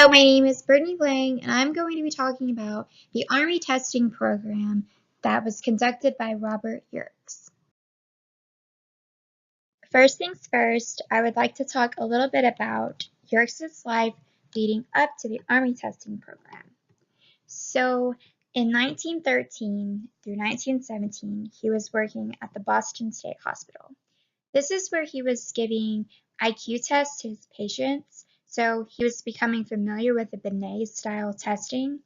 Hello, my name is Brittany Lang, and I'm going to be talking about the Army testing program that was conducted by Robert Yerkes. First things first, I would like to talk a little bit about Yerkes' life leading up to the Army testing program. So, in 1913 through 1917, he was working at the Boston State Hospital. This is where he was giving IQ tests to his patients, so he was becoming familiar with the Binet-style testing.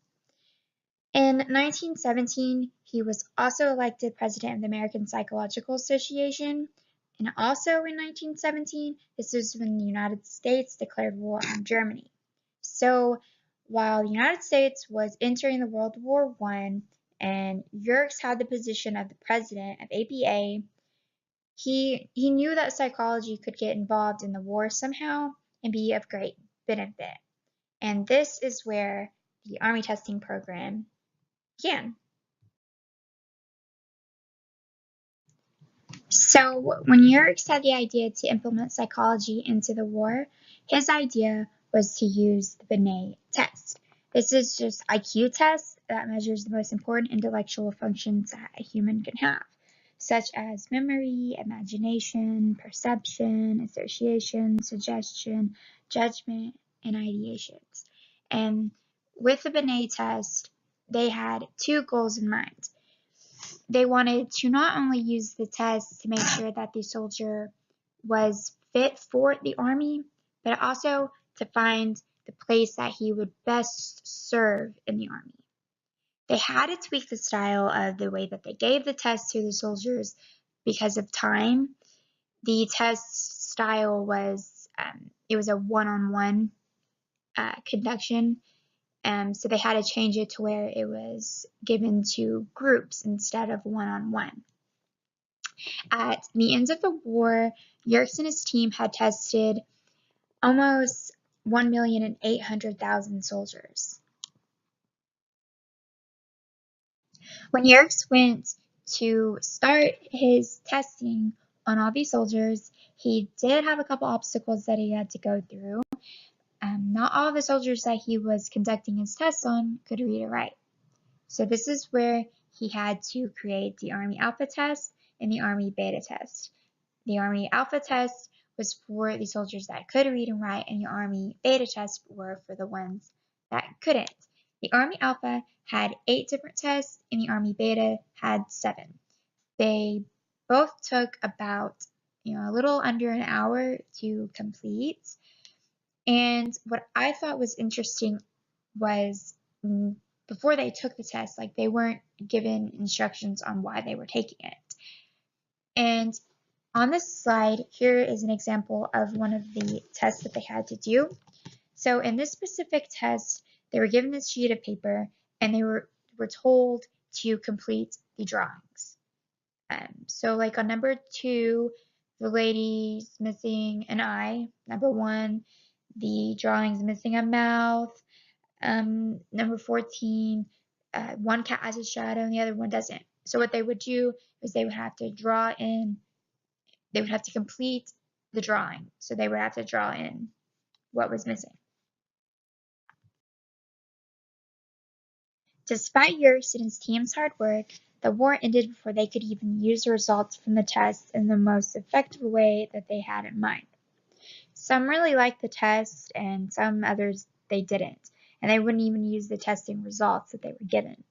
In 1917, he was also elected president of the American Psychological Association, and also in 1917, this is when the United States declared war on Germany. So while the United States was entering the World War I and Yerkes had the position of the president of APA, he knew that psychology could get involved in the war somehow and be of great benefit. And this is where the Army testing program began. So when Yerkes had the idea to implement psychology into the war, his idea was to use the Binet test. This is just IQ test that measures the most important intellectual functions that a human can have, such as memory, imagination, perception, association, suggestion, judgment, and ideations. And with the Binet test, they had two goals in mind. They wanted to not only use the test to make sure that the soldier was fit for the Army, but also to find the place that he would best serve in the Army. They had to tweak the style of the way that they gave the test to the soldiers because of time. The test style was it was a one-on-one conduction, so they had to change it to where it was given to groups instead of one-on-one. At the end of the war, Yerkes and his team had tested almost 1,800,000 soldiers. When Yerkes went to start his testing on all these soldiers, he did have a couple obstacles that he had to go through. Not all of the soldiers that he was conducting his tests on could read or write. So this is where he had to create the Army Alpha test and the Army Beta test. The Army Alpha test was for the soldiers that could read and write, and the Army Beta tests were for the ones that couldn't. The Army Alpha had 8 different tests, and the Army Beta had 7. They both took about a little under an hour to complete. And what I thought was interesting was before they took the test, like they weren't given instructions on why they were taking it. And on this slide, here is an example of one of the tests that they had to do. So in this specific test, they were given this sheet of paper and they were told to complete the drawings. So like on number 2, the lady's missing an eye. Number 1, the drawing's missing a mouth. Number 14, one cat has a shadow and the other one doesn't. So what they would do is they would have to draw in, they would have to complete the drawing. So they would have to draw in what was missing. Despite Yerkes and his team's hard work, the war ended before they could even use the results from the test in the most effective way that they had in mind. Some really liked the test and some others they didn't, and they wouldn't even use the testing results that they were given.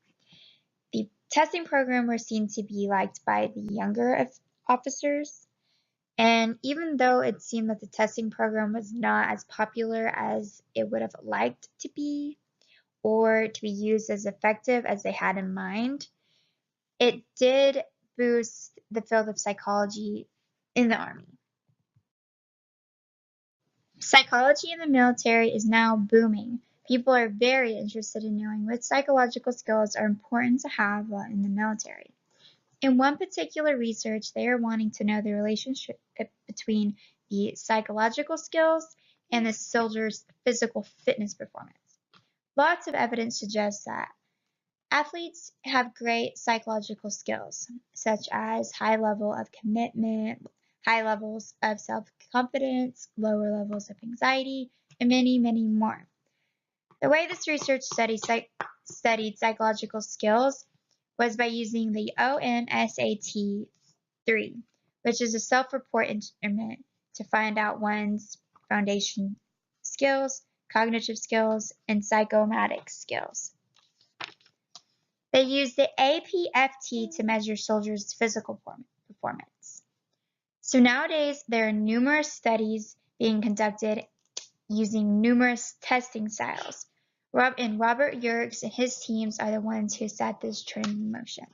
The testing program was seen to be liked by the younger officers, and even though it seemed that the testing program was not as popular as it would have liked to be, or to be used as effective as they had in mind, it did boost the field of psychology in the Army. Psychology in the military is now booming. People are very interested in knowing what psychological skills are important to have while in the military. In one particular research, they are wanting to know the relationship between the psychological skills and the soldier's physical fitness performance. Lots of evidence suggests that athletes have great psychological skills, such as high level of commitment, high levels of self-confidence, lower levels of anxiety, and many, many more. The way this research studied psychological skills was by using the ONSAT-3, which is a self-report instrument to find out one's foundation skills, cognitive skills, and psychomotor skills. They used the APFT to measure soldiers' physical performance. So nowadays, there are numerous studies being conducted using numerous testing styles. And Robert Yerkes and his teams are the ones who set this trend in motion.